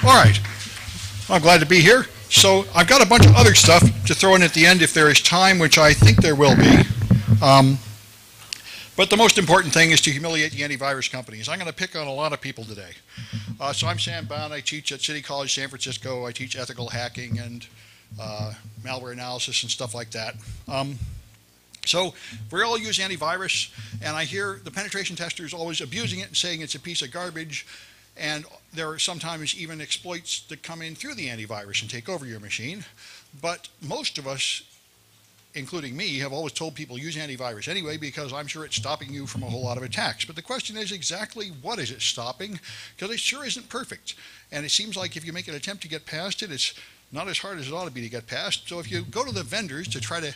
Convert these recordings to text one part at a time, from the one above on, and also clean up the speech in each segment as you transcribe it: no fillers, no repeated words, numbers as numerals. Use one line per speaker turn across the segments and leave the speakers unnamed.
All right, I'm glad to be here. So I've got a bunch of other stuff to throw in at the end if there is time, which I think there will be. But the most important thing is to humiliate the antivirus companies. I'm going to pick on a lot of people today. So I'm Sam Bowne. I teach at City College San Francisco. I teach ethical hacking and malware analysis and stuff like that. So we all use antivirus, and I hear the penetration testers always abusing it and saying it's a piece of garbage. And there are sometimes even exploits that come in through the antivirus and take over your machine. But most of us, including me, have always told people use antivirus anyway because I'm sure it's stopping you from a whole lot of attacks. But the question is exactly what is it stopping? Because it sure isn't perfect. And it seems like if you make an attempt to get past it, it's not as hard as it ought to be to get past. So if you go to the vendors to try to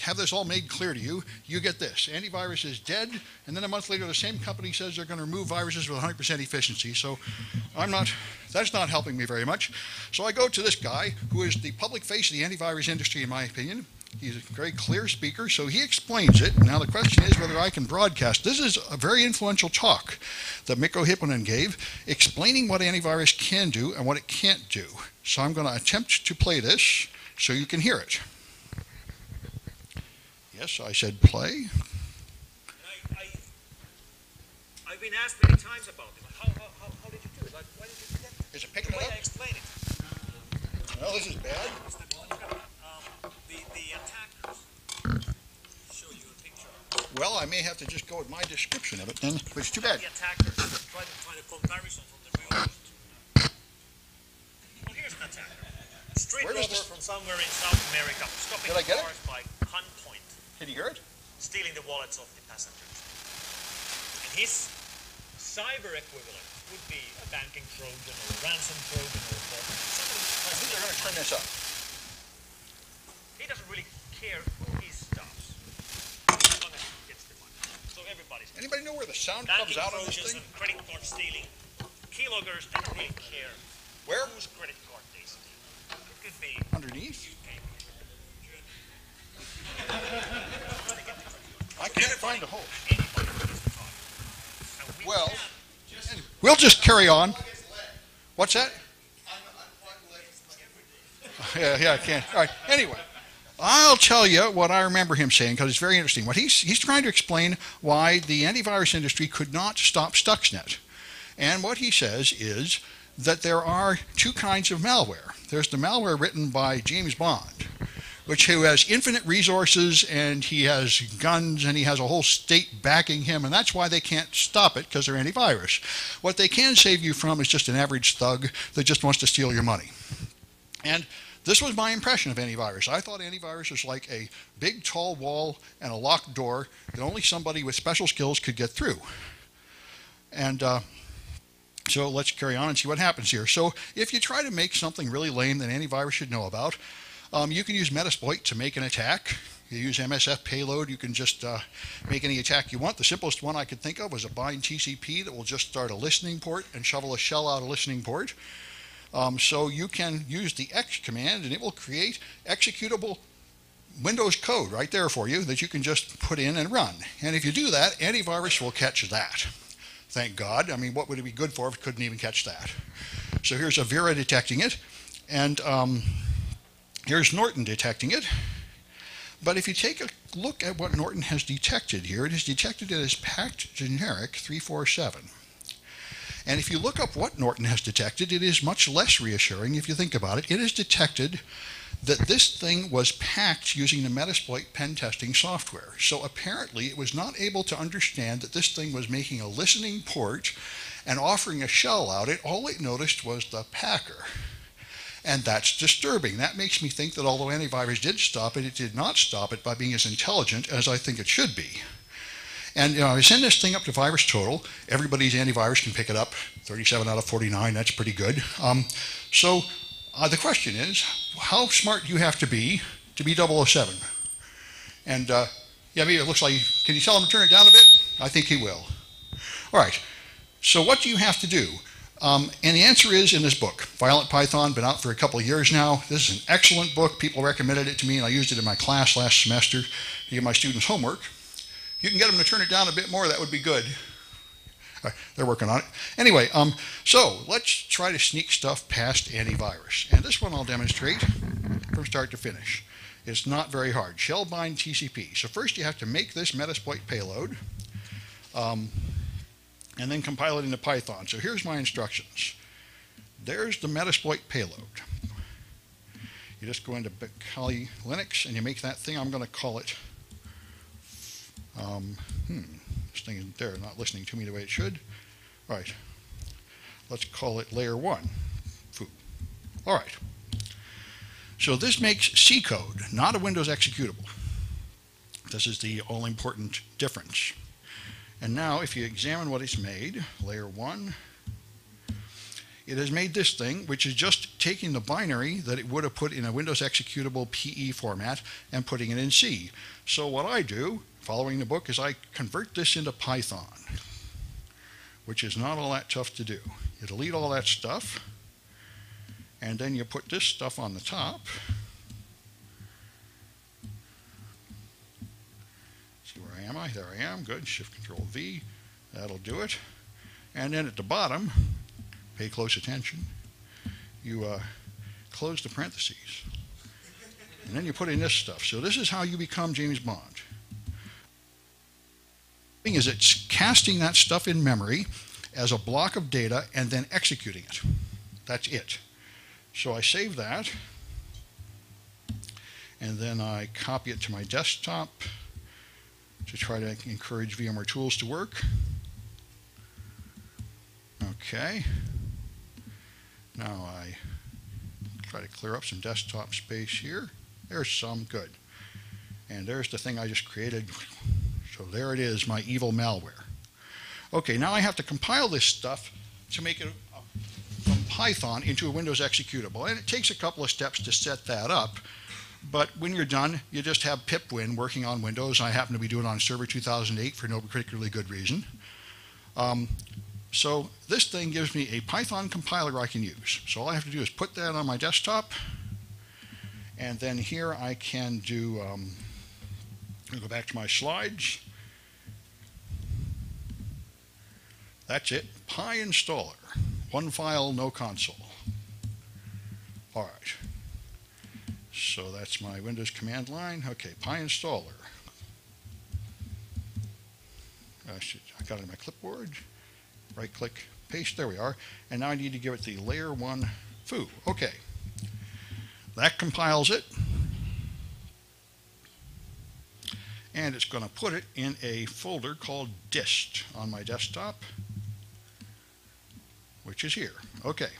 have this all made clear to you, you get this. Antivirus is dead, and then a month later the same company says they're going to remove viruses with 100% efficiency. So that's not helping me very much. So I go to this guy who is the public face of the antivirus industry in my opinion. He's a very clear speaker, so he explains it. Now the question is whether I can broadcast. This is a very influential talk that Mikko Hypponen gave, explaining what antivirus can do and what it can't do. So I'm going to attempt to play this so you can hear it. Yes, I said play.
I've been asked many times about it. How did you do it? Like, why did you do that?
Is it picking it up?
The way I explain it.
Well, this is bad.
The attackers show you a picture.
Well, I may have to just go with my description of it then, but it's too bad.
The attackers try to find a comparison from the real world. Well, here's an attacker. Straight over from somewhere in South America, stopping cars by gunpoint.
Did you hear it?
Stealing the wallets of the passengers. And his cyber equivalent would be a banking Trojan or a ransom Trojan or a bot.
I think they're going to turn this up.
He doesn't really care who he stops. As long as he gets the money. So everybody's.
Anybody know where the sound comes out of this thing?
And credit card stealing. Keyloggers don't really care
where?
Whose credit card they steal. It could be
underneath. I can't find a hole. Well, we'll just carry on. What's that? Yeah, I can't. All right. Anyway, I'll tell you what I remember him saying because it's very interesting. What he's trying to explain why the antivirus industry could not stop Stuxnet. And what he says is that there are two kinds of malware. There's the malware written by James Bond, who has infinite resources and he has guns and he has a whole state backing him, and that's why they can't stop it because they're antivirus. What they can save you from is just an average thug that just wants to steal your money. And this was my impression of antivirus. I thought antivirus was like a big tall wall and a locked door that only somebody with special skills could get through. And so let's carry on and see what happens here. So if you try to make something really lame that antivirus should know about, you can use Metasploit to make an attack. You use MSF payload, you can just make any attack you want. The simplest one I could think of was a bind TCP that will just start a listening port and shovel a shell out a listening port. So you can use the X command and it will create executable Windows code right there for you that you can just put in and run. And if you do that, antivirus will catch that. Thank God. I mean, what would it be good for if it couldn't even catch that? So here's Avira detecting it, and here's Norton detecting it. But if you take a look at what Norton has detected here, it has detected it as packed generic 347. And if you look up what Norton has detected, it is much less reassuring if you think about it. It has detected that this thing was packed using the Metasploit pen testing software. So apparently it was not able to understand that this thing was making a listening port and offering a shell out. All it noticed was the packer. And that's disturbing. That makes me think that although antivirus did stop it, it did not stop it by being as intelligent as I think it should be. And I send this thing up to VirusTotal. Everybody's antivirus can pick it up. 37 out of 49, that's pretty good. So the question is, how smart do you have to be 007? And yeah, maybe it looks like, can you tell him to turn it down a bit? I think he will. All right, so what do you have to do? And the answer is in this book, Violent Python, been out for a couple of years now. This is an excellent book. People recommended it to me, and I used it in my class last semester to give my students homework. You can get them to turn it down a bit more, that would be good. They're working on it. Anyway, so let's try to sneak stuff past antivirus. And this one I'll demonstrate from start to finish. It's not very hard. Shell bind TCP. So first you have to make this Metasploit payload and then compile it into Python. So here's my instructions. There's the Metasploit payload. You just go into Kali Linux and you make that thing. I'm going to call it, this thing isn't there, not listening to me the way it should. All right, let's call it LayerOne. Foo. All right. So this makes C code, not a Windows executable. This is the all-important difference. And now if you examine what it's made, LayerOne, it has made this thing, which is just taking the binary that it would have put in a Windows executable PE format and putting it in C. So what I do, following the book, is I convert this into Python, which is not all that tough to do. You delete all that stuff, and then you put this stuff on the top. See, where am I? There I am. Good. Shift-Control-V. That'll do it. And then at the bottom, pay close attention, you close the parentheses. And then you put in this stuff. So this is how you become James Bond. The thing is, it's casting that stuff in memory as a block of data and then executing it. That's it. So I save that, and then I copy it to my desktop to try to encourage VMware tools to work. Okay. Now I try to clear up some desktop space here. There's some. Good. And there's the thing I just created. So there it is, my evil malware. Okay, now I have to compile this stuff to make it from Python into a Windows executable. And it takes a couple of steps to set that up. But when you're done, you just have pipwin working on Windows. I happen to be doing it on Server 2008 for no particularly good reason. So this thing gives me a Python compiler I can use. So all I have to do is put that on my desktop. And then here I can do, I'll go back to my slides. That's it, PyInstaller. One file, no console. All right. So that's my Windows command line. Okay, PyInstaller. I got it in my clipboard. Right click, paste, there we are. And now I need to give it the LayerOne foo. Okay. That compiles it. And it's going to put it in a folder called dist on my desktop, which is here. Okay.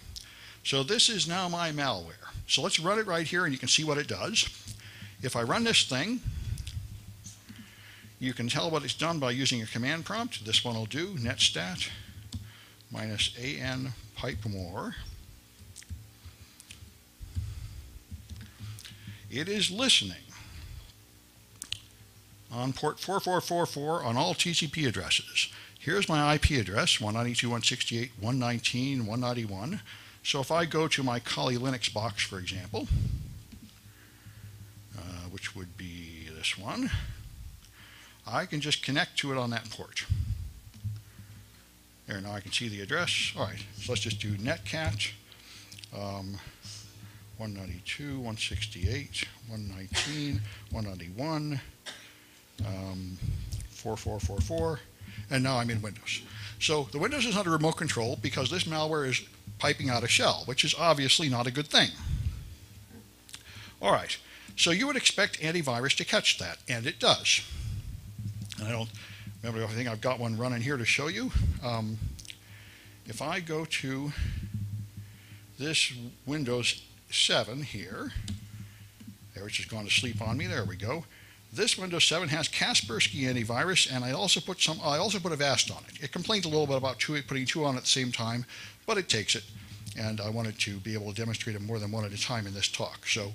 So this is now my malware. So let's run it right here and you can see what it does. If I run this thing, you can tell what it's done by using a command prompt. This one will do netstat -an pipe more. It is listening on port 4444 on all TCP addresses. Here's my IP address, 192.168.119.191. So if I go to my Kali Linux box, for example, which would be this one, I can just connect to it on that port. There, now I can see the address. All right, so let's just do netcat 192.168, 119, 191, 4444, and now I'm in Windows. So the Windows is under remote control because this malware is piping out a shell, which is obviously not a good thing. All right, so you would expect antivirus to catch that, and it does. And I don't remember, I think I've got one running here to show you. If I go to this Windows 7 here, there, it's just gone to sleep on me. There we go. This Windows 7 has Kaspersky antivirus, and I also put Avast on it. It complains a little bit about putting two on at the same time, but it takes it. And I wanted to be able to demonstrate them more than one at a time in this talk. So,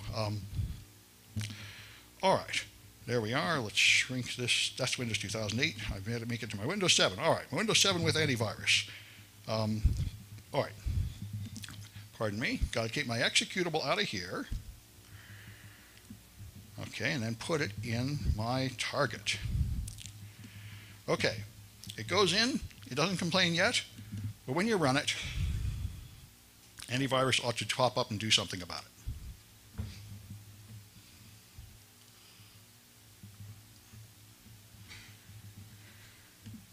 all right, there we are. Let's shrink this. That's Windows 2008. I've had to make it to my Windows 7. All right, Windows 7 with antivirus. All right, pardon me. Got to keep my executable out of here. Okay, and then put it in my target. Okay, it goes in, It doesn't complain yet, but when you run it, antivirus ought to pop up and do something about it.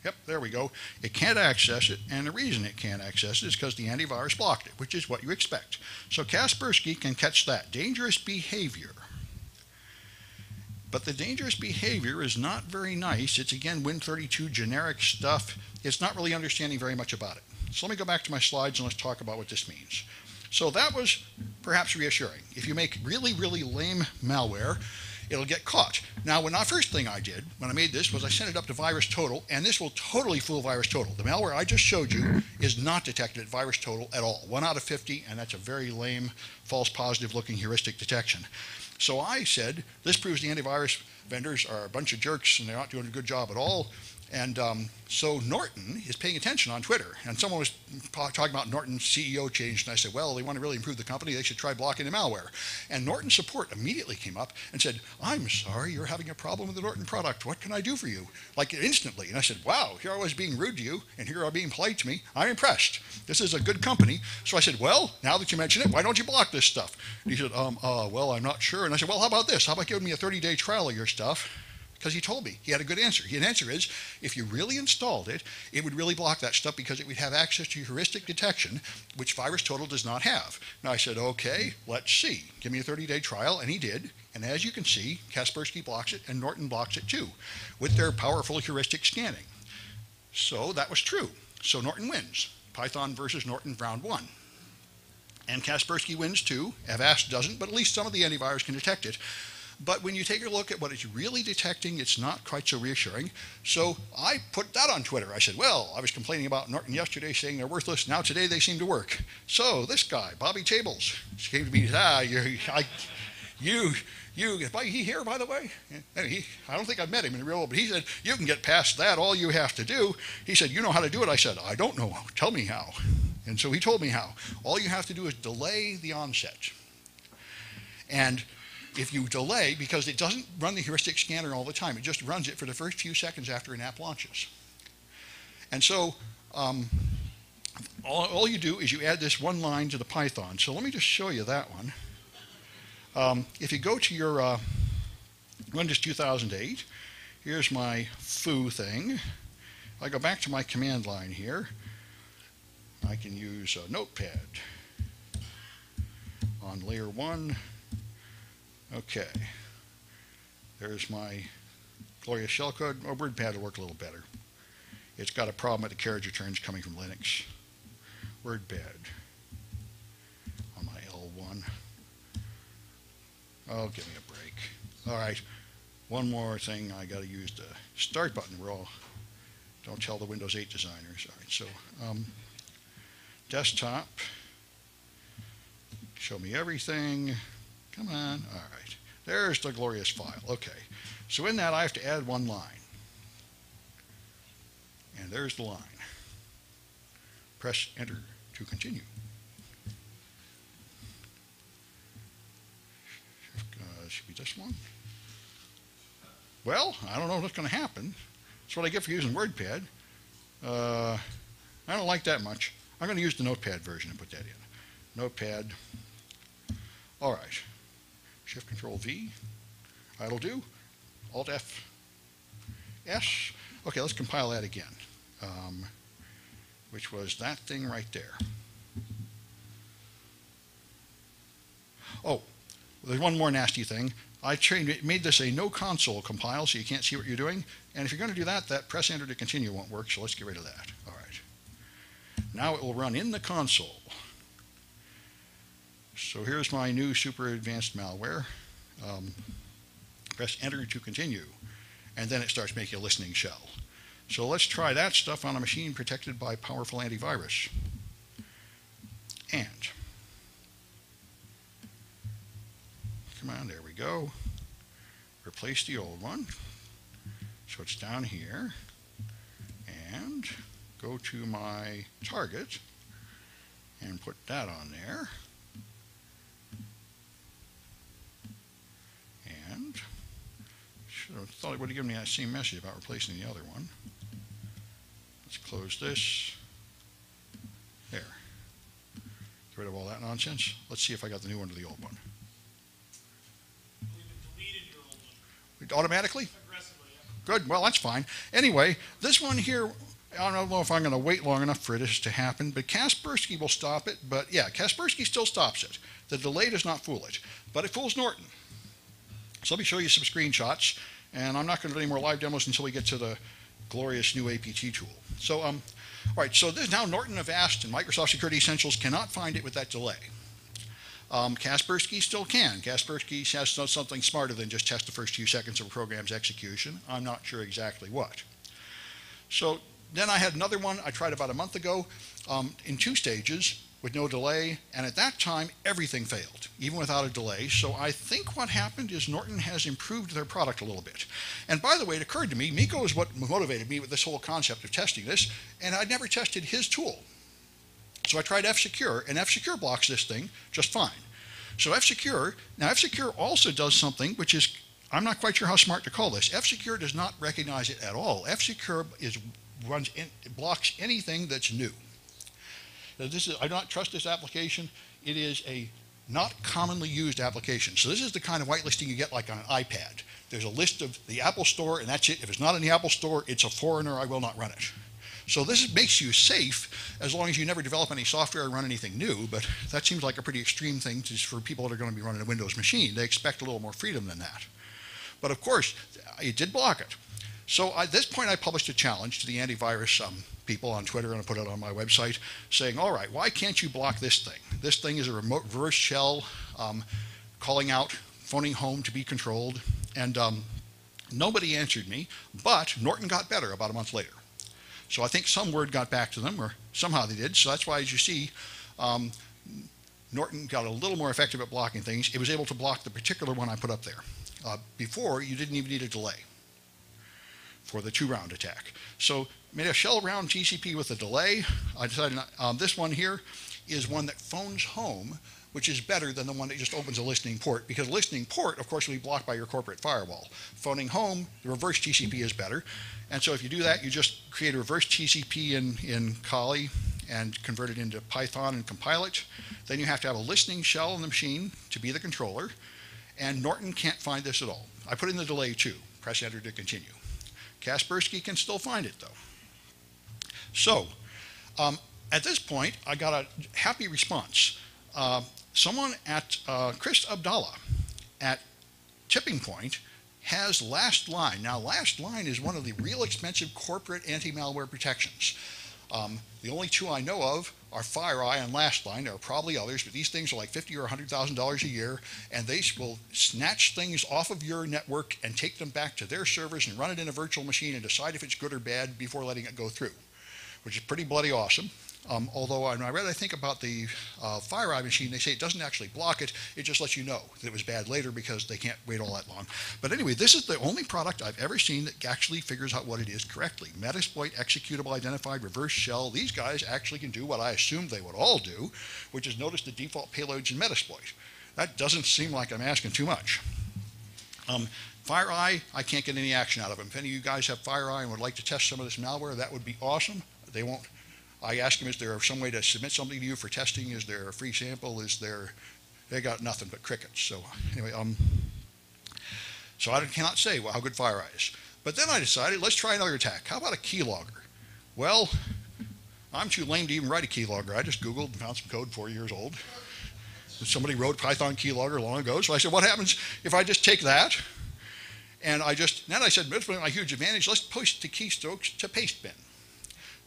Yep, there we go. It can't access it, and the reason it can't access it is because the antivirus blocked it, which is what you expect. So Kaspersky can catch that. Dangerous behavior. But the dangerous behavior is not very nice. It's, again, Win32 generic stuff. It's not really understanding very much about it. So let me go back to my slides and let's talk about what this means. So that was perhaps reassuring. If you make really, really lame malware, it'll get caught. Now, the first thing I did when I made this was I sent it up to VirusTotal, and this will totally fool VirusTotal. The malware I just showed you is not detected at VirusTotal at all. 1 out of 50, and that's a very lame, false positive looking heuristic detection. So I said, this proves the antivirus vendors are a bunch of jerks and they're not doing a good job at all. And so Norton is paying attention on Twitter. And someone was talking about Norton's CEO change. And I said, well, they want to really improve the company. They should try blocking the malware. And Norton Support immediately came up and said, I'm sorry, you're having a problem with the Norton product. What can I do for you? Like instantly. And I said, wow, here I was being rude to you. And here you are being polite to me. I'm impressed. This is a good company. So I said, well, now that you mention it, why don't you block this stuff? And he said, well, I'm not sure. And I said, well, how about this? How about giving me a 30-day trial of your stuff? Because he told me. He had a good answer. The answer is, if you really installed it, it would really block that stuff because it would have access to heuristic detection, which VirusTotal does not have. Now I said, okay, let's see. Give me a 30-day trial, and he did. And as you can see, Kaspersky blocks it, and Norton blocks it too, with their powerful heuristic scanning. So that was true. So Norton wins. Python versus Norton round 1. And Kaspersky wins too. Avast doesn't, but at least some of the antivirus can detect it. But when you take a look at what it's really detecting, it's not quite so reassuring. So I put that on Twitter. I said, well, I was complaining about Norton yesterday saying they're worthless. Now today they seem to work. So this guy, Bobby Tables, came to me and said, he here, by the way? I don't think I've met him in the real world, but he said, you can get past that. All you have to do. He said, you know how to do it. I said, I don't know. Tell me how. And so he told me how. All you have to do is delay the onset. And if you delay, because it doesn't run the heuristic scanner all the time, it just runs it for the first few seconds after an app launches. And so all you do is you add this one line to the Python. So let me just show you that one. If you go to your Windows 2008, here's my foo thing. I go back to my command line here. I can use a notepad on LayerOne. Okay, there's my glorious shellcode. Oh, WordPad will work a little better. It's got a problem with the carriage returns coming from Linux. WordPad on my L1. Oh, give me a break. All right, one more thing. I got to use the start button. Don't tell the Windows 8 designers. All right, so desktop. Show me everything. Come on. All right. There's the glorious file. Okay. So in that, I have to add one line. And there's the line. Press Enter to continue. Should be this one. Well, I don't know what's going to happen. That's what I get for using WordPad. I don't like that much. I'm going to use the Notepad version and put that in. Notepad. All right. Shift Control V. That'll do. Alt F. S. Okay, let's compile that again. Which was that thing right there. Oh, there's one more nasty thing. I made this a no console compile, so you can't see what you're doing. And if you're going to do that, that press enter to continue won't work, so let's get rid of that. All right. Now it will run in the console. So here's my new super advanced malware. Press enter to continue, and then it starts making a listening shell. So let's try that stuff on a machine protected by powerful antivirus. And come on, there we go. Replace the old one. So it's down here. And go to my target and put that on there. And I thought it would have given me that same message about replacing the other one. Let's close this. There. Get rid of all that nonsense. Let's see if I got the new one to the old one. Automatically?
Aggressively, yeah.
Good. Well, that's fine. Anyway, this one here, I don't know if I'm going to wait long enough for this to happen, but Kaspersky will stop it. But yeah, Kaspersky still stops it. The delay does not fool it, but it fools Norton. So let me show you some screenshots, and I'm not going to do any more live demos until we get to the glorious new APT tool. So, all right, so this now Norton, Avast, and Microsoft Security Essentials cannot find it with that delay. Kaspersky still can. Kaspersky has something smarter than just test the first few seconds of a program's execution. I'm not sure exactly what. So then I had another one I tried about a month ago in 2 stages with no delay, and at that time everything failed, even without a delay. So I think what happened is Norton has improved their product a little bit. And by the way, it occurred to me, Mikko is what motivated me with this whole concept of testing this, and I'd never tested his tool. So I tried F-Secure, and F-Secure blocks this thing just fine. So F-Secure, now F-Secure also does something which is, I'm not quite sure how smart to call this. F-Secure does not recognize it at all. F-Secure blocks anything that's new. Now I do not trust this application. It is a not commonly used application. So this is the kind of whitelisting you get like on an iPad. There's a list of the Apple Store, and that's it. If it's not in the Apple Store, it's a foreigner. I will not run it. So this makes you safe as long as you never develop any software or run anything new, but that seems like a pretty extreme thing for people that are going to be running a Windows machine. They expect a little more freedom than that. But of course, it did block it. So at this point, I published a challenge to the antivirus people on Twitter, and I put it on my website, saying, all right, why can't you block this thing? This thing is a reverse shell calling out, phoning home to be controlled, and nobody answered me, but Norton got better about a month later. So I think some word got back to them, or somehow they did. So that's why, as you see, Norton got a little more effective at blocking things. It was able to block the particular one I put up there. Before, you didn't even need a delay for the 2-round attack. So made a shell round TCP with a delay. I decided this one here is one that phones home, which is better than the one that just opens a listening port, because listening port, of course, will be blocked by your corporate firewall. Phoning home, the reverse TCP is better. And so if you do that, you just create a reverse TCP in Kali and convert it into Python and compile it. Then you have to have a listening shell in the machine to be the controller. And Norton can't find this at all. I put in the delay too. Press enter to continue. Kaspersky can still find it though. So at this point, I got a happy response. Someone at Chris Abdallah at Tipping Point has Lastline. Now, Lastline is one of the real expensive corporate anti-malware protections. The only 2 I know of are FireEye and Lastline. There are probably others, but these things are like $50,000 or $100,000 a year, and they will snatch things off of your network and take them back to their servers and run it in a virtual machine and decide if it's good or bad before letting it go through, which is pretty bloody awesome. Although when I read, I think about the FireEye machine, they say it doesn't actually block it. It just lets you know that it was bad later because they can't wait all that long. But anyway, this is the only product I've ever seen that actually figures out what it is correctly. Metasploit, executable, identified, reverse shell. These guys actually can do what I assumed they would all do, which is notice the default payloads in Metasploit. That doesn't seem like I'm asking too much. FireEye, I can't get any action out of them. If any of you guys have FireEye and would like to test some of this malware, that would be awesome. They won't. I asked him, is there some way to submit something to you for testing? Is there a free sample? They got nothing but crickets. So anyway, so I cannot say how good FireEye is. But then I decided, let's try another attack. How about a keylogger? Well, I'm too lame to even write a keylogger. I just Googled and found some code 4 years old. Somebody wrote Python keylogger long ago. So I said, what happens if I just take that? And then I said, that's my huge advantage. Let's push the keystrokes to Pastebin.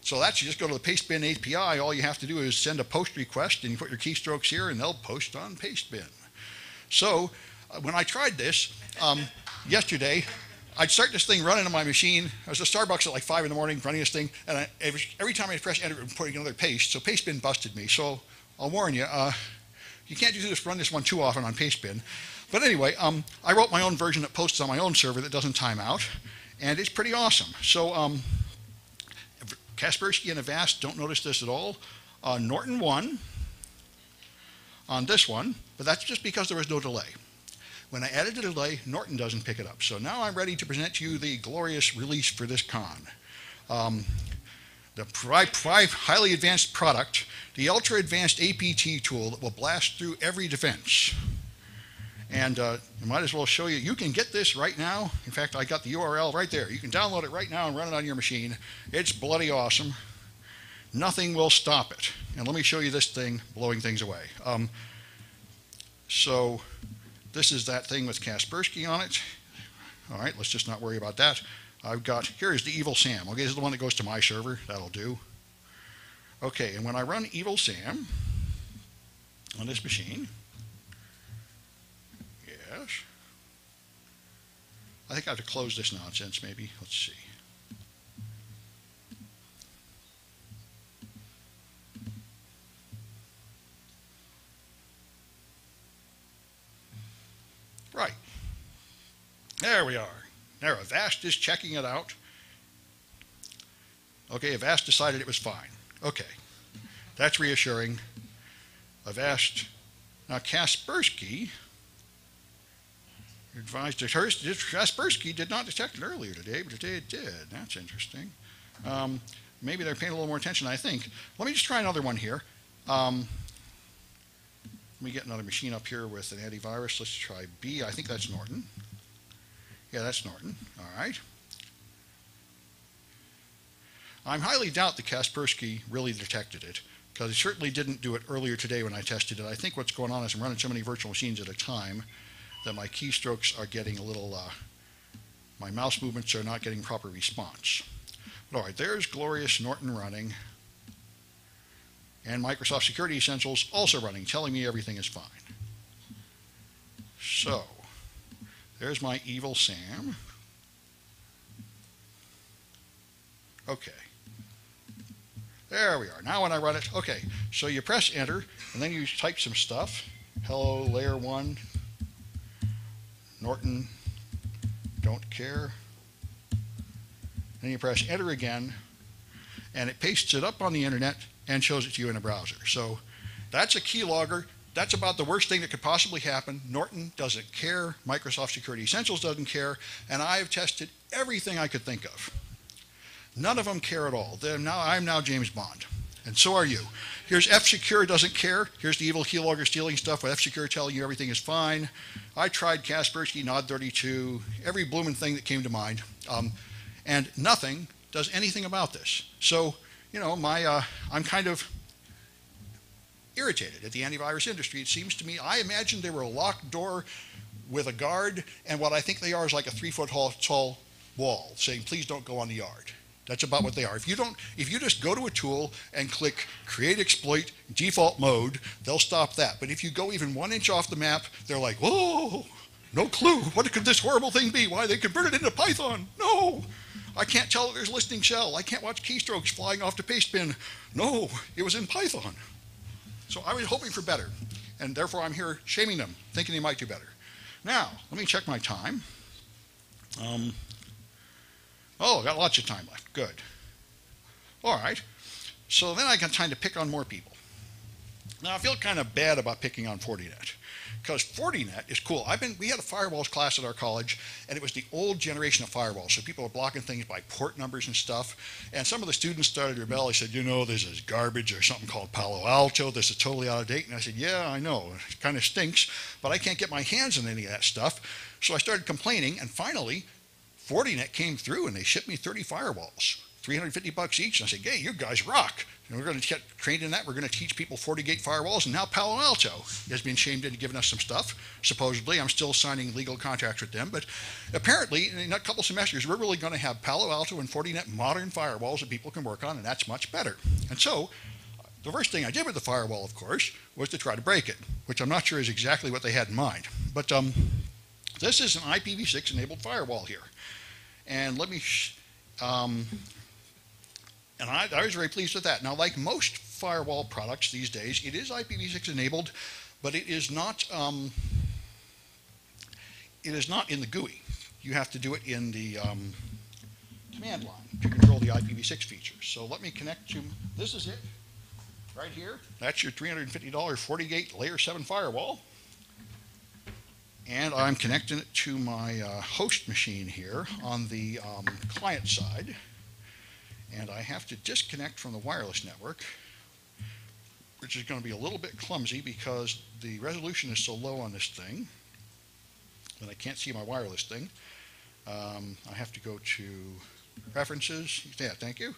So that's, you just go to the Pastebin API. All you have to do is send a post request, and you put your keystrokes here, and they'll post on Pastebin. So when I tried this yesterday, I'd start this thing running on my machine. I was at Starbucks at like 5 in the morning running this thing, and every time I press enter, it would put another paste. So Pastebin busted me. So I'll warn you, you can't run this one too often on Pastebin. But anyway, I wrote my own version that posts on my own server that doesn't time out, and it's pretty awesome. So Kaspersky and Avast don't notice this at all. Norton won on this one, but that's just because there was no delay. When I added the delay, Norton doesn't pick it up. So now I'm ready to present to you the glorious release for this con. the highly advanced product, the ultra advanced APT tool that will blast through every defense. And I might as well show you, you can get this right now. In fact, I got the URL right there. You can download it right now and run it on your machine. It's bloody awesome. Nothing will stop it. And let me show you this thing blowing things away. So this is that thing with Kaspersky on it. All right, let's just not worry about that. I've got, here's the Evil Sam. Okay, this is the one that goes to my server. That'll do. Okay, and when I run Evil Sam on this machine, yes, I think I have to close this nonsense maybe. Let's see. Right. There we are. There, Avast is checking it out. Okay, Avast decided it was fine. Okay, that's reassuring. Avast. Now, Kaspersky advised that Kaspersky did not detect it earlier today, but today it did. That's interesting. Maybe they're paying a little more attention, I think. Let me just try another one here. Let me get another machine up here with an antivirus. Let's try B. I think that's Norton. Yeah, that's Norton. All right. I highly doubt that Kaspersky really detected it, because it certainly didn't do it earlier today when I tested it. I think what's going on is I'm running so many virtual machines at a time that my keystrokes are getting a little, my mouse movements are not getting proper response. But all right, there's glorious Norton running, and Microsoft Security Essentials also running, telling me everything is fine. So, there's my Evil Sam. Okay. There we are. Now when I run it, okay, so you press enter, and then you type some stuff. Hello, LayerOne, Norton, don't care. Then you press enter again, and it pastes it up on the internet and shows it to you in a browser. So that's a keylogger. That's about the worst thing that could possibly happen. Norton doesn't care. Microsoft Security Essentials doesn't care. And I've tested everything I could think of. None of them care at all. I'm now James Bond. And so are you. Here's F-Secure doesn't care. Here's the evil keylogger stealing stuff with F-Secure telling you everything is fine. I tried Kaspersky, Nod32, every blooming thing that came to mind. And nothing does anything about this. So, you know, I'm kind of irritated at the antivirus industry. It seems to me, I imagined they were a locked door with a guard, and what I think they are is like a 3-foot tall wall saying, please don't go on the yard. That's about what they are. If you just go to a tool and click create exploit default mode, they'll stop that. But if you go even 1 inch off the map, they're like, whoa, no clue. What could this horrible thing be? Why, they converted it into Python. No. I can't tell that there's listening shell. I can't watch keystrokes flying off to Pastebin. No, it was in Python. So I was hoping for better, and therefore I'm here shaming them, thinking they might do better. Now, let me check my time. Oh, got lots of time left. Good. All right. So then I got time to pick on more people. Now, I feel kind of bad about picking on Fortinet, because Fortinet is cool. We had a firewalls class at our college, and it was the old generation of firewalls. So people were blocking things by port numbers and stuff. And some of the students started to rebel. They said, you know, this is garbage. There's something called Palo Alto. This is totally out of date. And I said, yeah, I know. It kind of stinks, but I can't get my hands on any of that stuff. So I started complaining, and finally, Fortinet came through, and they shipped me 30 firewalls, $350 each. And I said, hey, you guys rock. And we're going to get trained in that. We're going to teach people FortiGate firewalls. And now Palo Alto has been shamed into giving us some stuff. Supposedly, I'm still signing legal contracts with them. But apparently, in a couple semesters, we're really going to have Palo Alto and Fortinet modern firewalls that people can work on, and that's much better. And so the first thing I did with the firewall, of course, was to try to break it, which I'm not sure is exactly what they had in mind. But this is an IPv6-enabled firewall here. And let me... And I was very pleased with that. Now, like most firewall products these days, it is IPv6 enabled, but it is not in the GUI. You have to do it in the command line to control the IPv6 features. So let me connect to, this is it, right here. That's your $350 FortiGate Layer 7 firewall. And I'm connecting it to my host machine here on the client side. and I have to disconnect from the wireless network, which is going to be a little bit clumsy because the resolution is so low on this thing that I can't see my wireless thing. I have to go to Preferences, yeah, thank you,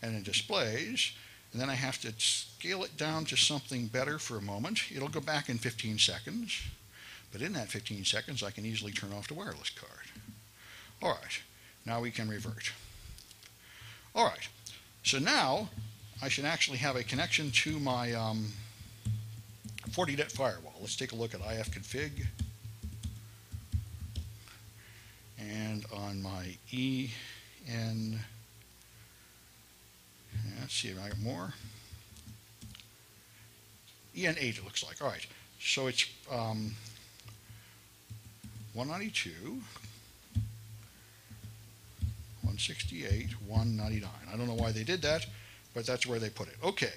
and then Displays, and then I have to scale it down to something better for a moment. It'll go back in 15 seconds, but in that 15 seconds I can easily turn off the wireless card. Alright, now we can revert. Alright, so now I should actually have a connection to my FortiNet firewall. Let's take a look at ifconfig. And on my EN, let's see if I got more. EN8 it looks like. All right, so it's 192, 168, 199. I don't know why they did that, but that's where they put it. Okay,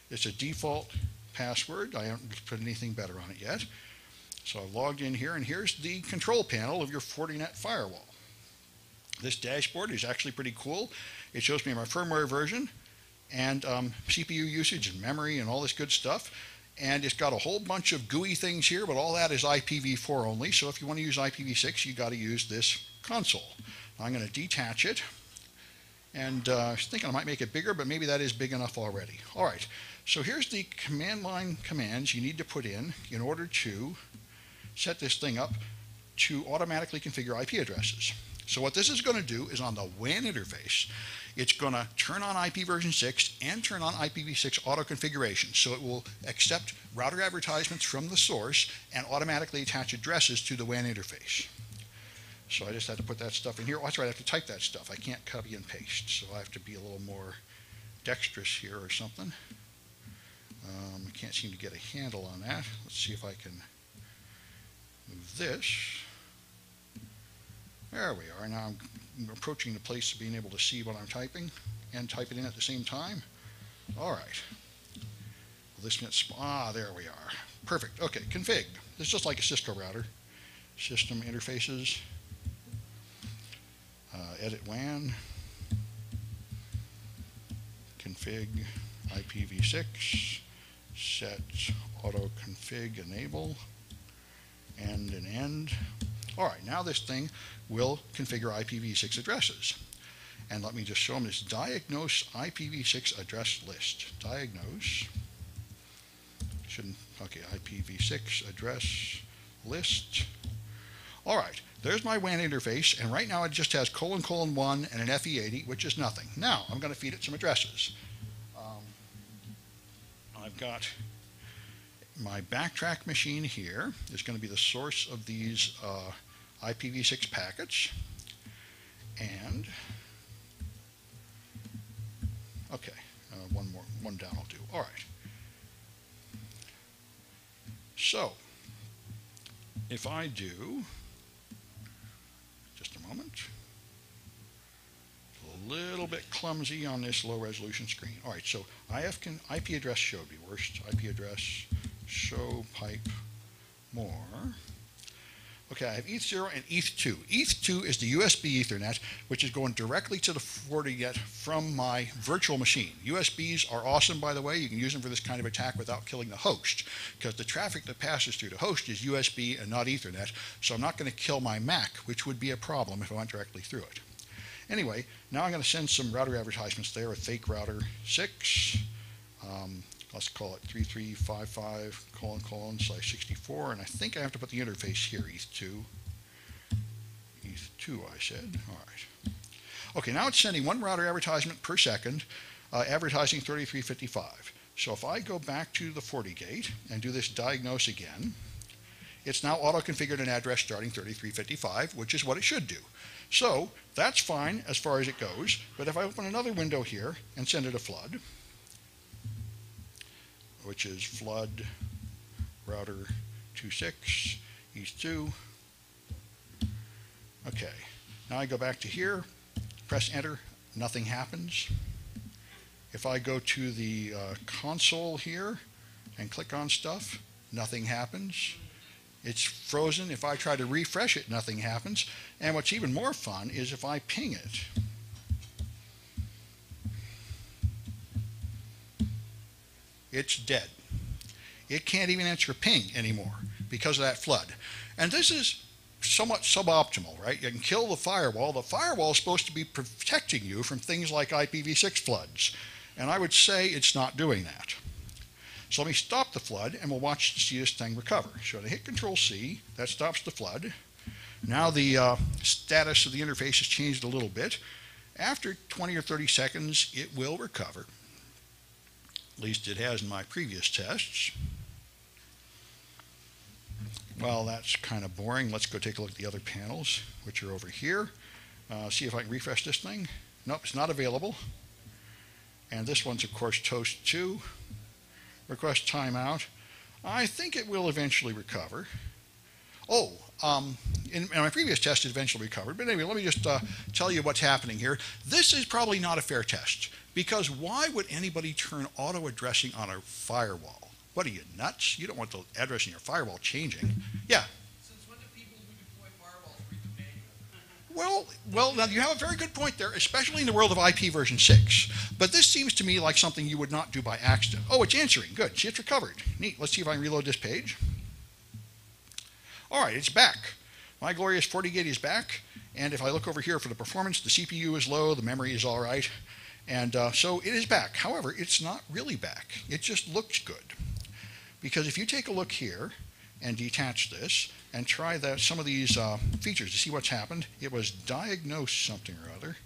it's a default password. I haven't put anything better on it yet. So I've logged in here, and here's the control panel of your FortiNet firewall. This dashboard is actually pretty cool. It shows me my firmware version and CPU usage and memory and all this good stuff. And it's got a whole bunch of GUI things here, but all that is IPv4 only. So if you want to use IPv6, you got to use this console. Now I'm going to detach it, and I was thinking I might make it bigger, but maybe that is big enough already. All right, so here's the command line commands you need to put in order to set this thing up to automatically configure IP addresses. So what this is going to do is on the WAN interface, it's going to turn on IPv6 and turn on IPv6 auto configuration. So it will accept router advertisements from the source and automatically attach addresses to the WAN interface. So I just had to put that stuff in here. Oh, that's right, I have to type that stuff. I can't copy and paste, so I have to be a little more dexterous here or something. I can't seem to get a handle on that. Let's see if I can move this. There we are. Now I'm approaching the place of being able to see what I'm typing and type it in at the same time. All right. Well, this gets, there we are. Perfect. Okay, config. It's just like a Cisco router. System interfaces. Edit WAN. Config IPv6. Set auto config enable. And an end. All right, now this thing will configure IPv6 addresses. And let me just show them this diagnose IPv6 address list. Diagnose. Okay, IPv6 address list. All right, there's my WAN interface, and right now it just has ::1 and an FE80, which is nothing. Now I'm going to feed it some addresses. I've got my backtrack machine here is going to be the source of these IPv6 packets. And, okay, one down will do. All right. So, if I do, just a moment, a little bit clumsy on this low resolution screen. All right, so IP address show would be worst. IP address show pipe more. Okay, I have ETH0 and ETH2. ETH2 is the USB Ethernet, which is going directly to the FortiNet from my virtual machine. USBs are awesome, by the way. You can use them for this kind of attack without killing the host, because the traffic that passes through the host is USB and not Ethernet, so I'm not going to kill my Mac, which would be a problem if I went directly through it. Anyway, now I'm going to send some router advertisements there with fake router 6. Let's call it 3355::/64, and I think I have to put the interface here, ETH2. ETH2, I said. All right. Okay, now it's sending one router advertisement per second, advertising 3355. So if I go back to the FortiGate and do this diagnose again, it's now auto-configured an address starting 3355, which is what it should do. So that's fine as far as it goes, but if I open another window here and send it a flood, which is flood router 26 ETH2. Okay, now I go back to here, press enter, nothing happens. If I go to the console here and click on stuff, nothing happens. It's frozen. If I try to refresh it, nothing happens. And what's even more fun is if I ping it. it's dead. It can't even answer ping anymore because of that flood. And this is somewhat suboptimal, right? You can kill the firewall. The firewall is supposed to be protecting you from things like IPv6 floods. And I would say it's not doing that. So let me stop the flood and we'll watch to see this thing recover. So I hit Control-C, that stops the flood. Now the status of the interface has changed a little bit. After 20 or 30 seconds, it will recover. At least it has in my previous tests. Well, that's kind of boring. Let's go take a look at the other panels, which are over here. See if I can refresh this thing. Nope, it's not available. And this one's, of course, Toast 2. Request timeout. I think it will eventually recover. Oh, in my previous test, it eventually recovered. But anyway, let me just tell you what's happening here. This is probably not a fair test, because why would anybody turn auto-addressing on a firewall? What are you, nuts? You don't want the address in your firewall changing. Yeah?
Since when do people who deploy firewalls read the manual?
Well, now you have a very good point there, especially in the world of IP version 6. But this seems to me like something you would not do by accident. Oh, it's answering. Good. See, it's recovered. Neat. Let's see if I can reload this page. All right, it's back. My glorious FortiGate is back. And if I look over here for the performance, the CPU is low, the memory is all right. And so it is back. However, it's not really back. It just looks good. Because if you take a look here and detach this and try some of these features to see what's happened, it was diagnose something or other.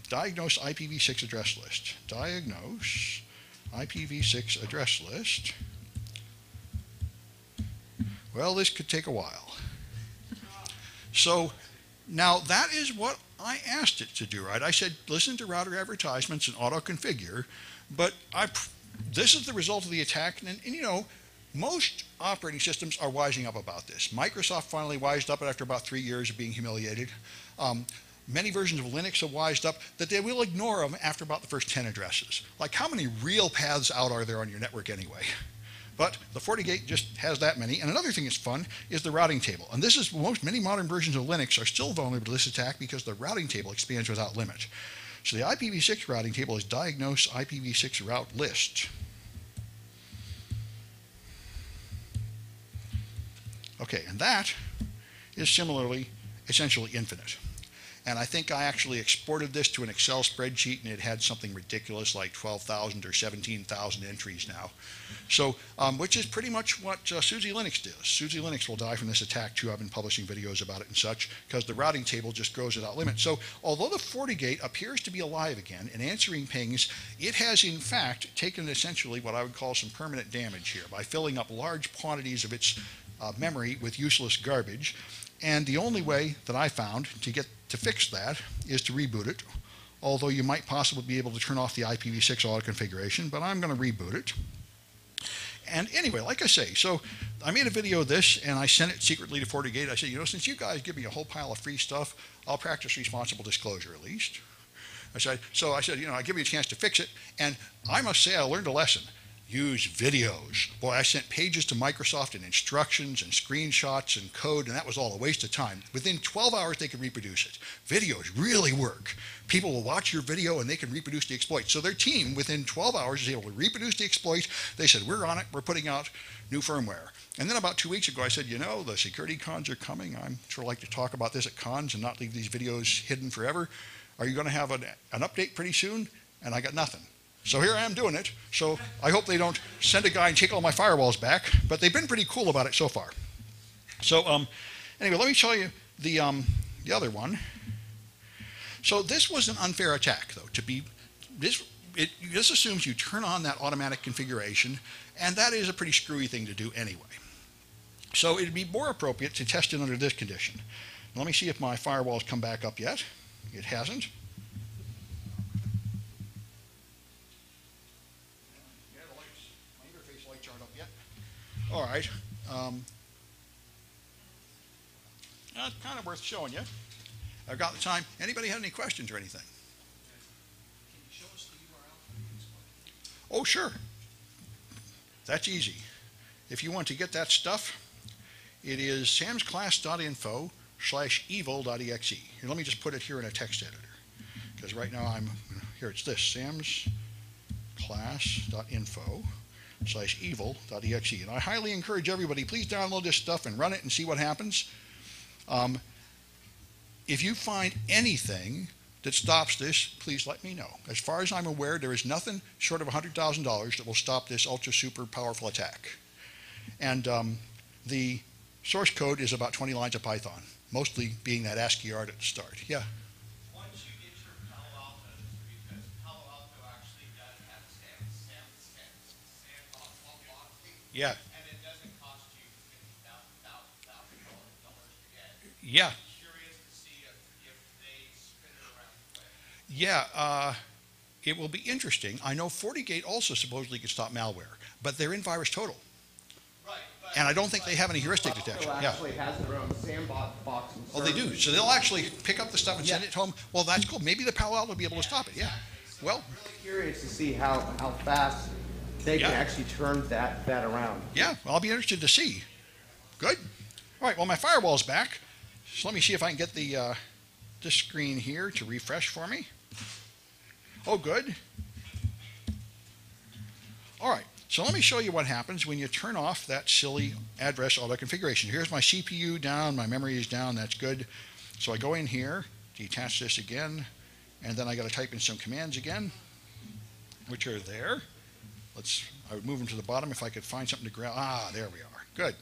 Diagnose IPv6 address list. Diagnose IPv6 address list. Well, this could take a while. So now that is what I asked it to do, right? I said, listen to router advertisements and auto-configure, but this is the result of the attack. And you know, most operating systems are wising up about this. Microsoft finally wised up after about 3 years of being humiliated. Many versions of Linux have wised up that they will ignore them after about the first 10 addresses. Like, how many real paths out are there on your network anyway? But the FortiGate just has that many. And another thing that's fun is the routing table. And this is many modern versions of Linux are still vulnerable to this attack because the routing table expands without limit. So the IPv6 routing table is diagnose IPv6 route list. Okay, and that is similarly essentially infinite. And I think I actually exported this to an Excel spreadsheet, and it had something ridiculous like 12,000 or 17,000 entries now. So, which is pretty much what SUSE Linux does. SUSE Linux will die from this attack too. I've been publishing videos about it and such, because the routing table just grows without limit. So, although the FortiGate appears to be alive again and answering pings, it has in fact taken essentially what I would call some permanent damage here by filling up large quantities of its memory with useless garbage. And the only way that I found to fix that is to reboot it, although you might possibly be able to turn off the IPv6 auto configuration, but I'm going to reboot it. And anyway, like I say, so I made a video of this and I sent it secretly to FortiGate. I said, you know, since you guys give me a whole pile of free stuff, I'll practice responsible disclosure at least. I said, you know, I give you a chance to fix it. And I must say I learned a lesson. Use videos. Boy, I sent pages to Microsoft and instructions and screenshots and code, and that was all a waste of time. Within 12 hours, they could reproduce it. Videos really work. People will watch your video and they can reproduce the exploit. So their team, within 12 hours, is able to reproduce the exploit. They said, we're on it. We're putting out new firmware. And then about 2 weeks ago, I said, you know, the security cons are coming. I'm sure like to talk about this at cons and not leave these videos hidden forever. Are you going to have an update pretty soon? And I got nothing. So here I am doing it. So I hope they don't send a guy and take all my firewalls back. But they've been pretty cool about it so far. So anyway, let me show you the other one. So this was an unfair attack, though. This assumes you turn on that automatic configuration, and that is a pretty screwy thing to do anyway. So it'd be more appropriate to test it under this condition. Let me see if my firewall's come back up yet. It hasn't. All right. That's kind of worth showing you. I've got the time. Anybody have any questions or anything?
Can you show us the URL for the exploit?
Oh, sure. That's easy. If you want to get that stuff, it is samsclass.info/evil.exe. Here, let me just put it here in a text editor, because right now here it's this, class.info/evil.exe. And I highly encourage everybody, please download this stuff and run it and see what happens. If you find anything that stops this, please let me know. As far as I'm aware, there is nothing short of $100,000 that will stop this ultra super powerful attack. And the source code is about 20 lines of Python, mostly being that ASCII art at the start. Yeah?
Once you get your Palo Altos, because Palo Alto actually does have sandbox unboxing,
Yeah.
and it doesn't cost you $50,000 to get.
Yeah.
I'm curious to see if they spin it around quick.
Yeah, it will be interesting. I know FortiGate also supposedly can stop malware, but they're in VirusTotal.
Right.
And I don't think they have any heuristic detection.
Palo
Yeah.
actually has their own sandbox box.
Oh, they do. So they'll actually pick up the stuff and send it home. Well, that's cool. Maybe the Palo Alto will be able to stop it. Yeah. Well,
I'm really curious to see how fast they can
Yeah.
actually turn that around.
yeah. Well, I'll be interested to see. Good. All right. Well, my firewall's back. So let me see if I can get the this screen here to refresh for me. Oh, good. All right. So let me show you what happens when you turn off that silly address auto configuration. Here's my CPU down, my memory is down, that's good. So I go in here, detach this again, and then I got to type in some commands again, which are there. I would move them to the bottom if I could find something to grab. Ah, there we are. Good.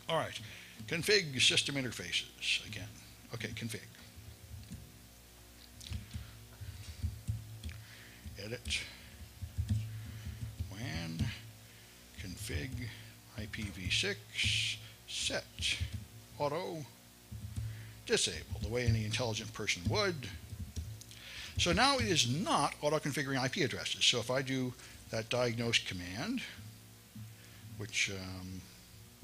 All right. Config system interfaces again. Okay, config. Edit. WAN. Config. IPv6. Set. Auto. Disable, the way any intelligent person would. So now it is not auto-configuring IP addresses. So if I do that diagnose command, which,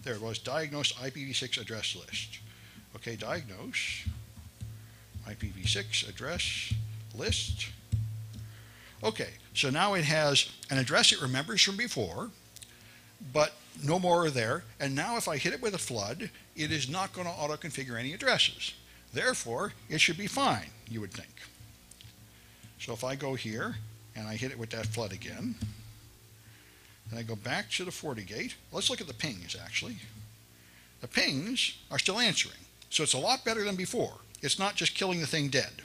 there it was, diagnose IPv6 address list. Okay, diagnose IPv6 address list. Okay, so now it has an address it remembers from before, but no more are there. And now if I hit it with a flood, it is not going to auto-configure any addresses. Therefore, it should be fine, you would think. So if I go here and I hit it with that flood again, then I go back to the FortiGate. Let's look at the pings, actually. The pings are still answering. So it's a lot better than before. It's not just killing the thing dead.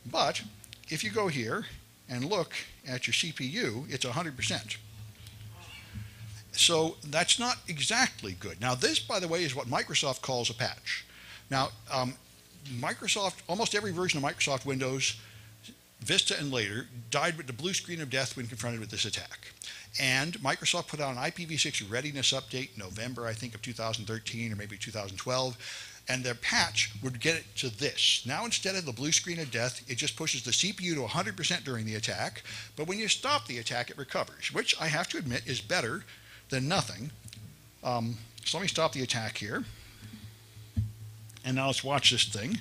But if you go here and look at your CPU, it's 100%. So that's not exactly good. Now this, by the way, is what Microsoft calls a patch. Now, Microsoft, almost every version of Microsoft Windows, Vista and later, died with the blue screen of death when confronted with this attack. And Microsoft put out an IPv6 readiness update in November, I think, of 2013 or maybe 2012. And their patch would get it to this. Now, instead of the blue screen of death, it just pushes the CPU to 100% during the attack. But when you stop the attack, it recovers, which I have to admit is better than nothing. So let me stop the attack here. And now let's watch this thing.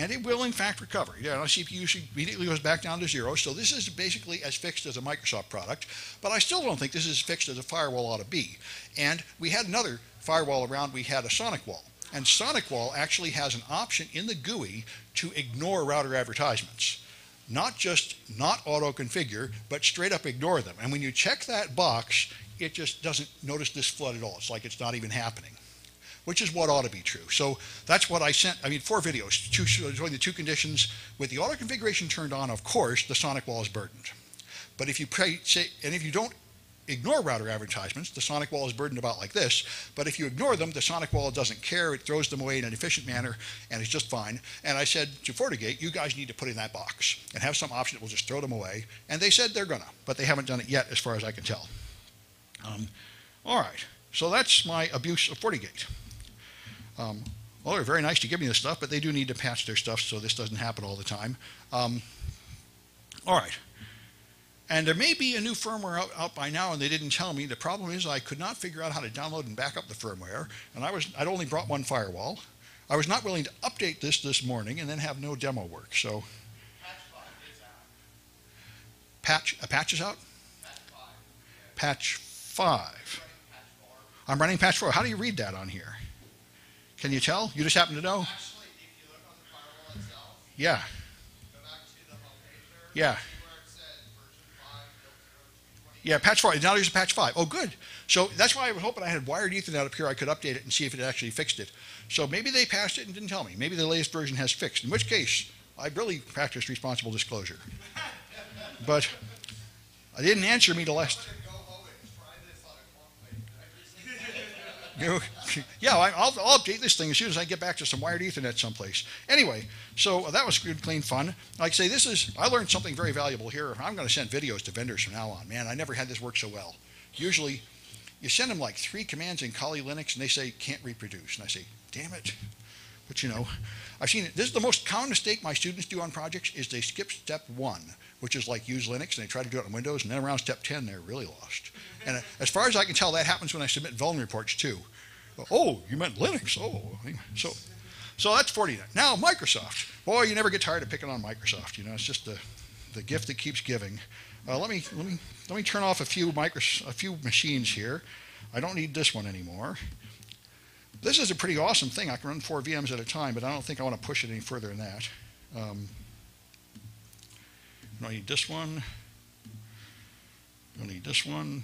And it will, in fact, recover. Yeah, our CPU immediately goes back down to 0. So this is basically as fixed as a Microsoft product. But I still don't think this is as fixed as a firewall ought to be. And we had another firewall around. We had a Sonic Wall. And Sonic Wall actually has an option in the GUI to ignore router advertisements. Not just not auto-configure, but straight up ignore them. And when you check that box, it just doesn't notice this flood at all. It's like it's not even happening, which is what ought to be true. So that's what I sent. I mean, 4 videos showing the 2 conditions. With the auto-configuration turned on, of course, the Sonic Wall is burdened. But if you and if you don't ignore router advertisements, the Sonic Wall is burdened about like this. But if you ignore them, the Sonic Wall doesn't care. It throws them away in an efficient manner, and it's just fine. And I said to FortiGate, you guys need to put in that box and have some option that will just throw them away. And they said they're gonna, but they haven't done it yet, as far as I can tell. All right, so that's my abuse of FortiGate. Well, they're very nice to give me this stuff, but they do need to patch their stuff so this doesn't happen all the time. All right. And there may be a new firmware out by now, and they didn't tell me. The problem is I could not figure out how to download and back up the firmware, and I'd only brought 1 firewall. I was not willing to update this morning and then have no demo work. So, patch is out? Patch 5. I'm running patch 4. How do you read that on here? Can you tell? You just happen to know?
Actually, if you look on the firewall itself,
Yeah.
go back to the home page there.
Yeah.
See where it says version
Yeah, patch 4. Now there's a patch 5. Oh, good. So that's why I was hoping I had wired Ethernet up here. I could update it and see if it actually fixed it. So maybe they passed it and didn't tell me. Maybe the latest version has fixed, in which case I really practiced responsible disclosure. But I didn't answer me the last. Yeah, I'll update this thing as soon as I get back to some wired Ethernet someplace. Anyway, so that was good, clean fun. Like I say, I learned something very valuable here. I'm going to send videos to vendors from now on. Man, I never had this work so well. Usually, you send them like 3 commands in Kali Linux, and they say, can't reproduce. And I say, damn it. But you know, I've seen it. This is the most common mistake my students do on projects is they skip step 1, which is like use Linux, and they try to do it on Windows, and then around step 10, they're really lost. And as far as I can tell, that happens when I submit vuln reports too. Oh, you meant Linux. Oh, so that's Fortinet. Now Microsoft. Boy, you never get tired of picking on Microsoft. You know, it's just the gift that keeps giving. Let me turn off a few machines here. I don't need this one anymore. This is a pretty awesome thing. I can run 4 VMs at a time, but I don't think I want to push it any further than that. I don't need this one. I don't need this one.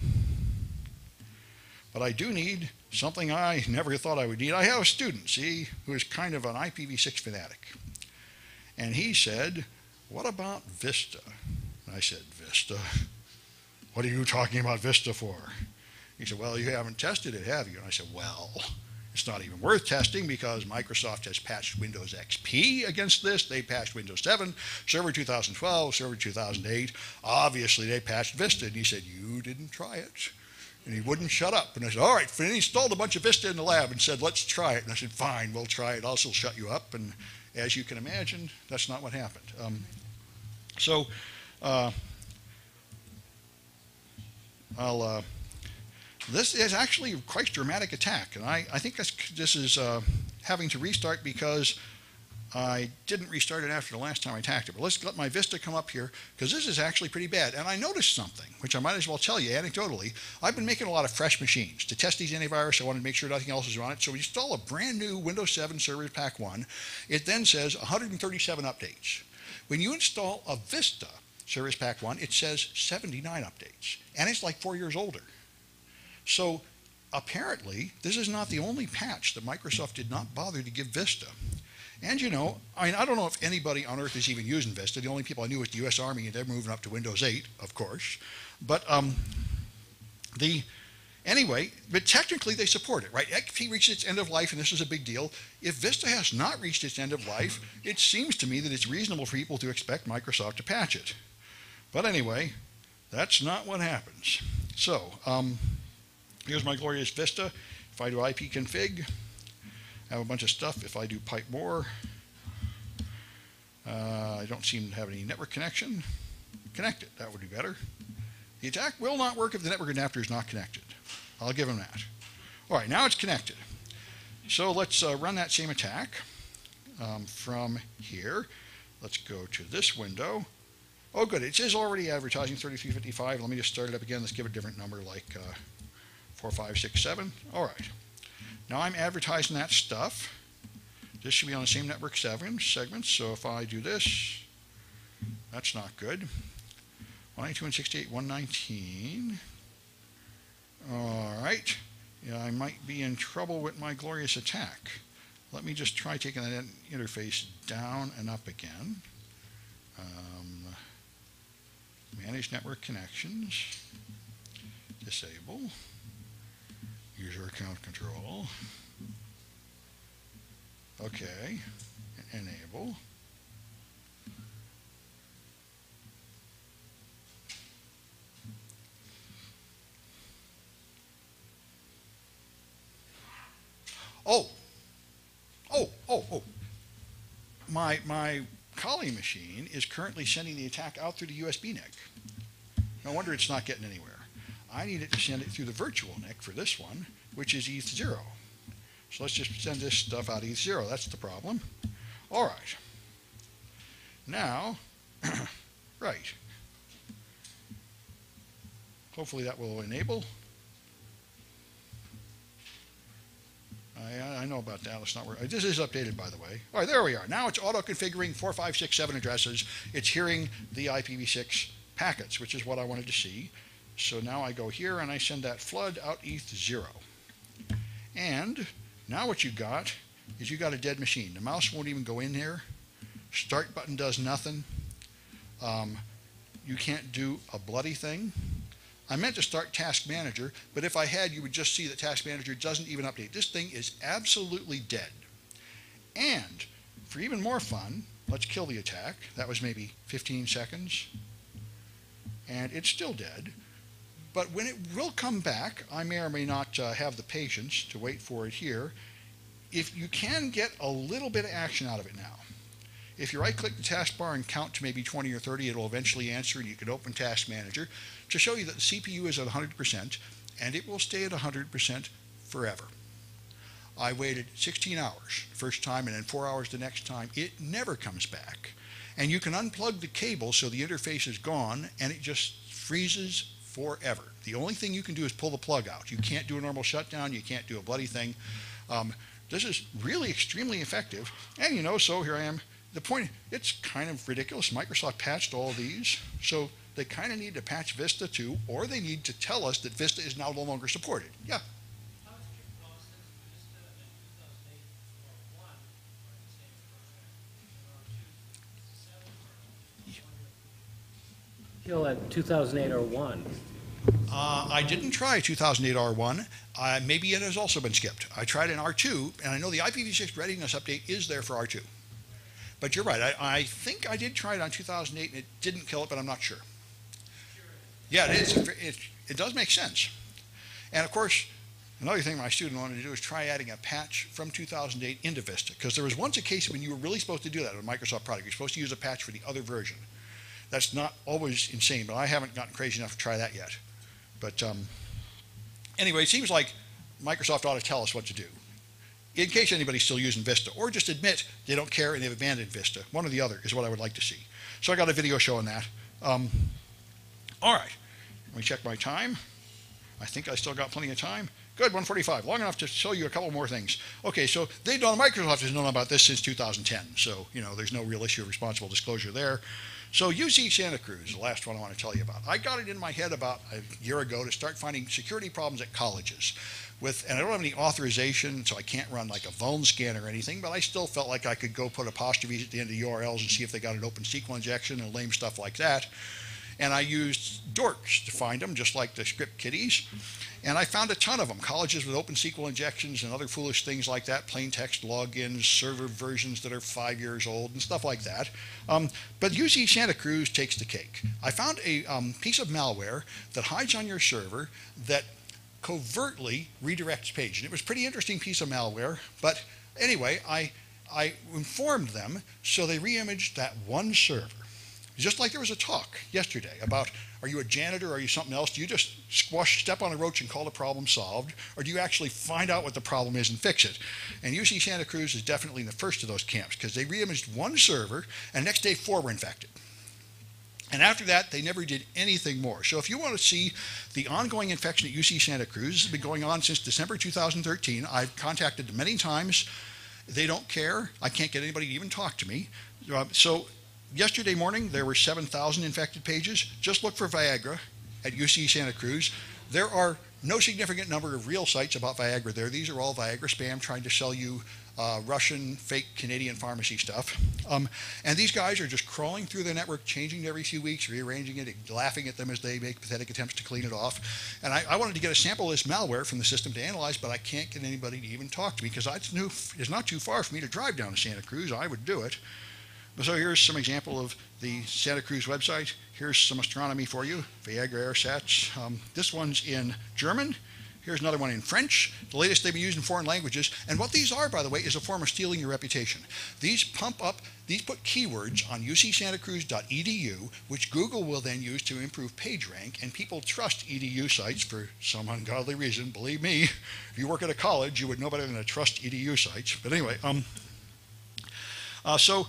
But I do need something I never thought I would need. I have a student, see, who is kind of an IPv6 fanatic. And he said, what about Vista? And I said, Vista? What are you talking about Vista for? He said, well, you haven't tested it, have you? And I said, well, it's not even worth testing because Microsoft has patched Windows XP against this. They patched Windows 7, Server 2012, Server 2008. Obviously, they patched Vista. And he said, you didn't try it. And he wouldn't shut up. And I said, all right. And he installed a bunch of Vista in the lab and said, let's try it. And I said, fine, we'll try it. I'll still shut you up. And as you can imagine, that's not what happened. This is actually quite a dramatic attack. And I think this is having to restart because I didn't restart it after the last time I attacked it. But let's let my Vista come up here because this is actually pretty bad. And I noticed something, which I might as well tell you anecdotally. I've been making a lot of fresh machines. To test these antivirus, I wanted to make sure nothing else is on it. So we install a brand new Windows 7 Server Pack 1. It then says 137 updates. When you install a Vista Service Pack 1, it says 79 updates. And it's like 4 years older. So apparently, this is not the only patch that Microsoft did not bother to give Vista. And you know, I don't know if anybody on Earth is even using Vista. The only people I knew was the U.S. Army, and they're moving up to Windows 8, of course. But anyway, but technically they support it, right? XP reached its end of life, and this is a big deal. If Vista has not reached its end of life, it seems to me that it's reasonable for people to expect Microsoft to patch it. But anyway, that's not what happens. So here's my glorious Vista. If I do ipconfig, I have a bunch of stuff. If I do pipe more, I don't seem to have any network connection. Connect it. That would be better. The attack will not work if the network adapter is not connected. I'll give him that. All right, now it's connected. So let's run that same attack from here. Let's go to this window. Oh, good. It is already advertising 3355. Let me just start it up again. Let's give it a different number like 4567. All right. Now I'm advertising that stuff. This should be on the same network segments. So if I do this, that's not good. 192.168.119. All right. Yeah, I might be in trouble with my glorious attack. Let me just try taking that interface down and up again. Manage network connections. Disable. User account control. Okay. Enable. Oh. My Kali machine is currently sending the attack out through the USB NIC. No wonder it's not getting anywhere. I need it to send it through the virtual NIC for this one, which is ETH0. So let's just send this stuff out ETH0. That's the problem. All right. Now, right. Hopefully that will enable. I know about that. It's not working. This is updated, by the way. All right, there we are. Now it's auto-configuring 4, 5, 6, 7 addresses. It's hearing the IPv6 packets, which is what I wanted to see. So now I go here and I send that flood out ETH0. And now what you got is you got a dead machine. The mouse won't even go in there. Start button does nothing. You can't do a bloody thing. I meant to start Task Manager, but if I had, you would just see that Task Manager doesn't even update. This thing is absolutely dead. And for even more fun, let's kill the attack. That was maybe 15 seconds. And it's still dead. But when it will come back, I may or may not have the patience to wait for it here. If you can get a little bit of action out of it now. If you right-click the taskbar and count to maybe 20 or 30, it'll eventually answer, and you can open Task Manager to show you that the CPU is at 100%, and it will stay at 100% forever. I waited 16 hours the first time and then 4 hours the next time. It never comes back. And you can unplug the cable so the interface is gone, and it just freezes forever. The only thing you can do is pull the plug out. You can't do a normal shutdown. You can't do a bloody thing. This is really extremely effective. And, you know, so here I am. The point, it's kind of ridiculous. Microsoft patched all these, so they kind of need to patch Vista too, or they need to tell us that Vista is now no longer supported. Yeah.
How much did it cost us Vista in 2008 or 1 or the same version?
Kill at 2008 or 1.
I didn't try 2008 R1. Maybe it has also been skipped. I tried an R2, and I know the IPv6 readiness update is there for R2. But you're right. I think I did try it on 2008, and it didn't kill it, but I'm not sure. Yeah, it is. It does make sense. And of course, another thing my student wanted to do is try adding a patch from 2008 into Vista, because there was once a case when you were really supposed to do that on a Microsoft product. You're supposed to use a patch for the other version. That's not always insane, but I haven't gotten crazy enough to try that yet. But anyway, it seems like Microsoft ought to tell us what to do, in case anybody's still using Vista, or just admit they don't care and they've abandoned Vista. One or the other is what I would like to see. So I got a video showing that. All right, let me check my time. I think I still got plenty of time. Good, 1:45, long enough to show you a couple more things. Okay, so Microsoft has known about this since 2010, so you know there's no real issue of responsible disclosure there. So UC Santa Cruz, the last one I want to tell you about. I got it in my head about a year ago to start finding security problems at colleges. And I don't have any authorization, so I can't run like a vuln scan or anything, but I still felt like I could go put apostrophes at the end of URLs and see if they got an open SQL injection and lame stuff like that. And I used dorks to find them, just like the script kiddies. And I found a ton of them, colleges with open SQL injections and other foolish things like that, plain text logins, server versions that are 5 years old, and stuff like that. But UC Santa Cruz takes the cake. I found a piece of malware that hides on your server that covertly redirects page. And it was a pretty interesting piece of malware, but anyway, I informed them, so they reimaged that one server. Just like there was a talk yesterday about, are you a janitor or are you something else? Do you just step on a roach and call the problem solved? Or do you actually find out what the problem is and fix it? And UC Santa Cruz is definitely in the first of those camps, because they reimaged one server and next day 4 were infected. And after that, they never did anything more. So if you want to see the ongoing infection at UC Santa Cruz, this has been going on since December 2013. I've contacted them many times. They don't care. I can't get anybody to even talk to me. So yesterday morning, there were 7,000 infected pages. Just look for Viagra at UC Santa Cruz. There are no significant number of real sites about Viagra there. These are all Viagra spam trying to sell you Russian, fake Canadian pharmacy stuff. And these guys are just crawling through their network, changing it every few weeks, rearranging it, laughing at them as they make pathetic attempts to clean it off. And I wanted to get a sample of this malware from the system to analyze, but I can't get anybody to even talk to me, because it's not too far for me to drive down to Santa Cruz. I would do it. So here's some example of the Santa Cruz website. Here's some astronomy for you, Viagra AirSats. This one's in German. Here's another one in French, the latest they've been used in foreign languages. And what these are, by the way, is a form of stealing your reputation. These put keywords on ucsantacruz.edu, which Google will then use to improve PageRank, and people trust edu sites for some ungodly reason. Believe me, if you work at a college, you would know better than to trust edu sites. But anyway, so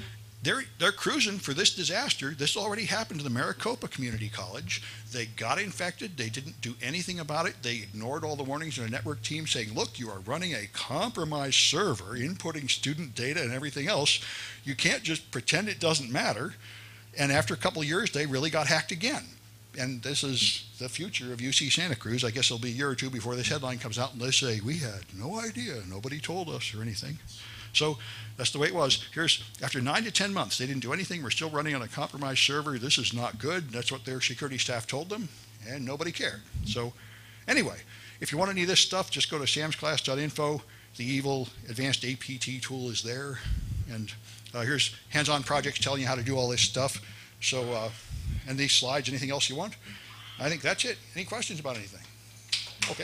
they're cruising for this disaster. This already happened to the Maricopa Community College. They got infected. They didn't do anything about it. They ignored all the warnings in their network team saying, look, you are running a compromised server, inputting student data and everything else. You can't just pretend it doesn't matter. And after a couple of years, they really got hacked again. and this is the future of UC Santa Cruz. I guess it'll be a year or two before this headline comes out and they say, we had no idea, nobody told us or anything. So that's the way it was. Here's, after 9 to 10 months, they didn't do anything. We're still running on a compromised server. This is not good. That's what their security staff told them, and nobody cared. So anyway, if you want any of this stuff, just go to samsclass.info. The evil advanced APT tool is there. And here's hands-on projects telling you how to do all this stuff. So, and these slides, anything else you want? I think that's it. Any questions about anything? Okay.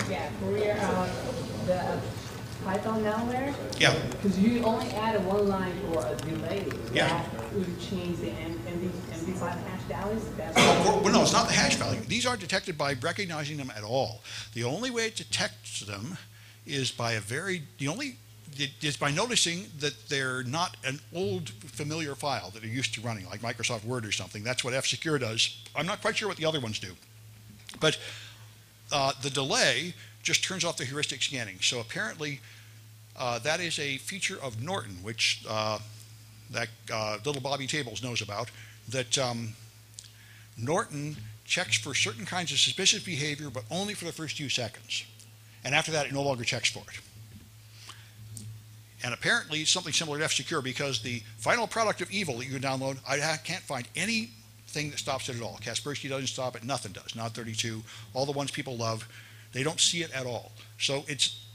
Yeah, for your, the Python malware?
Yeah.
Because you only added one line for a delay.
Yeah.
That would change the MD5 hash values?
Well, no, it's not the hash value. These aren't detected by recognizing them at all. The only way it detects them is by is by noticing that they're not an old familiar file that they're used to running, like Microsoft Word or something. That's what F-Secure does. I'm not quite sure what the other ones do. But the delay just turns off the heuristic scanning. So apparently that is a feature of Norton, which that little Bobby Tables knows about, that Norton checks for certain kinds of suspicious behavior, but only for the first few seconds. And after that, it no longer checks for it. And apparently something similar to F-Secure, because the final product of evil that you can download, I can't find anything that stops it at all. Kaspersky doesn't stop it, nothing does. Not 32, all the ones people love, they don't see it at all. So it's,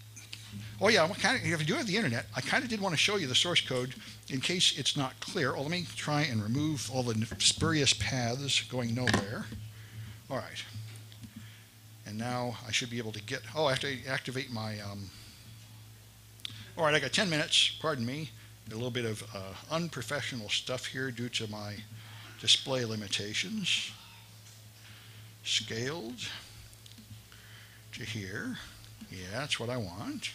oh yeah, if you do have the internet, I kind of did want to show you the source code in case it's not clear. Oh, let me try and remove all the spurious paths going nowhere. All right. And now I should be able to get, oh, I have to activate my, all right, I got 10 minutes, pardon me. A little bit of unprofessional stuff here due to my display limitations. Scaled to here. Yeah, that's what I want.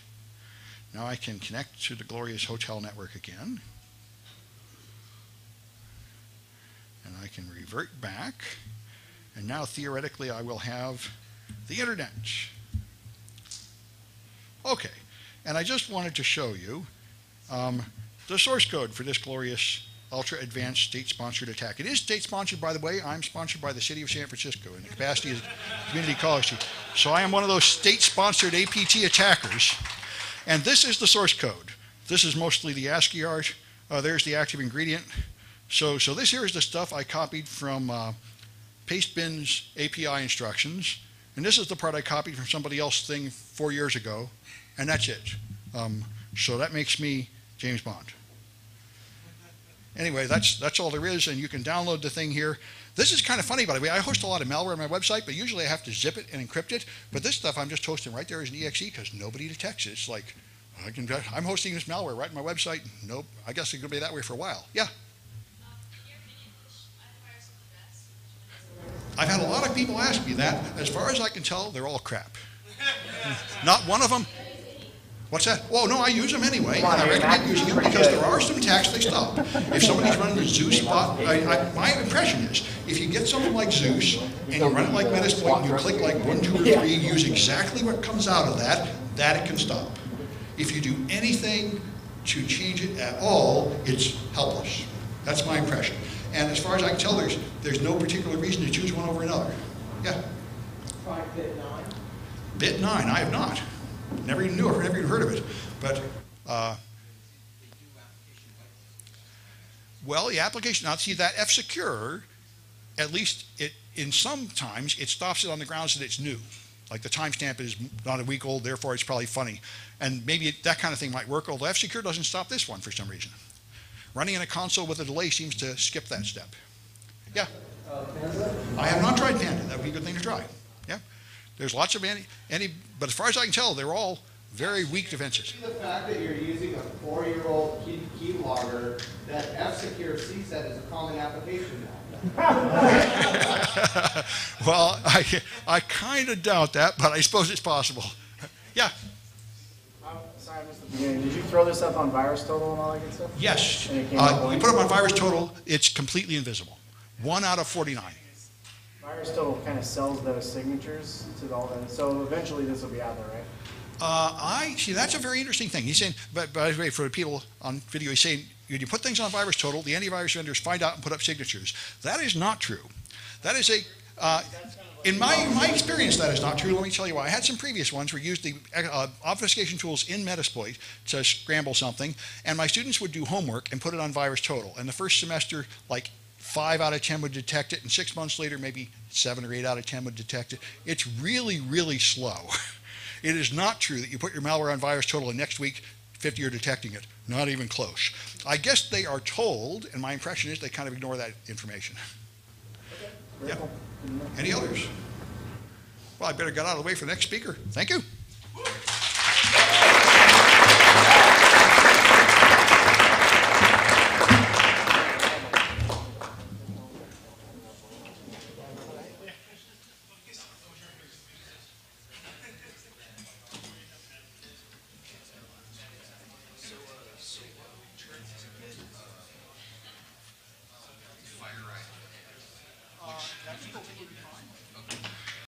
Now I can connect to the glorious hotel network again. And I can revert back. And now theoretically I will have the internet. Okay, and I just wanted to show you the source code for this glorious ultra-advanced state-sponsored attack. It is state-sponsored, by the way. I'm sponsored by the city of San Francisco in the capacity as community college. So I am one of those state-sponsored APT attackers. And this is the source code. This is mostly the ASCII art. There's the active ingredient. So this here is the stuff I copied from Pastebin's API instructions. And this is the part I copied from somebody else's thing 4 years ago. And that's it. So that makes me James Bond. Anyway, that's all there is, and you can download the thing here. This is kind of funny, by the way. I host a lot of malware on my website, but usually I have to zip it and encrypt it. But this stuff I'm just hosting right there as an exe because nobody detects it. It's like, I'm hosting this malware right on my website. Nope, I guess it's going to be that way for a while. Yeah? I've had a lot of people ask me that. As far as I can tell, they're all crap. Not one of them. What's that? Oh, no, I use them anyway, and I recommend using them because there are some attacks they stop. If somebody's running the Zeus bot, my impression is, if you get something like Zeus, and you run it like Metasploit, and you click like 1, 2, or 3, use exactly what comes out of that it can stop. If you do anything to change it at all, it's helpless. That's my impression. And as far as I can tell, there's no particular reason to choose one over another. Yeah?
Try bit 9.
Bit 9, I have not. Never even knew it, never even heard of it. But, well, the application, now see that F-Secure, at least in some times, it stops it on the grounds that it's new. Like the timestamp is not a week old, therefore it's probably funny. And maybe that kind of thing might work, although F-Secure doesn't stop this one for some reason. Running in a console with a delay seems to skip that step. Yeah? I have not tried Panda. That would be a good thing to try. Yeah? There's lots of but as far as I can tell, they're all very weak defenses.
The fact that you're using a 4-year-old keylogger, that F-Secure CSET is a common application now.
Well, I kind of doubt that, but I suppose it's possible. Yeah?
Sorry, I missed the beginning. Did you throw this up on VirusTotal and all that good stuff?
Yes. You put it on VirusTotal, it's completely invisible. 1 out of 49.
VirusTotal kind of sells those signatures to all that. So eventually this will be out there, right?
I see. That's a very interesting thing. He's saying, but by the way, for the people on video, he's saying when you put things on VirusTotal, the antivirus vendors find out and put up signatures. That is not true. That is a in my experience, that is not true. Let me tell you why. I had some previous ones where we used the obfuscation tools in Metasploit to scramble something, and my students would do homework and put it on VirusTotal. And the first semester, like 5 out of 10 would detect it, and 6 months later, maybe 7 or 8 out of 10 would detect it. It's really, really slow. It is not true that you put your malware on VirusTotal and next week 50 are detecting it. Not even close. I guess they are told, and my impression is they kind of ignore that information. Yeah. Any others? Well, I better get out of the way for the next speaker. Thank you.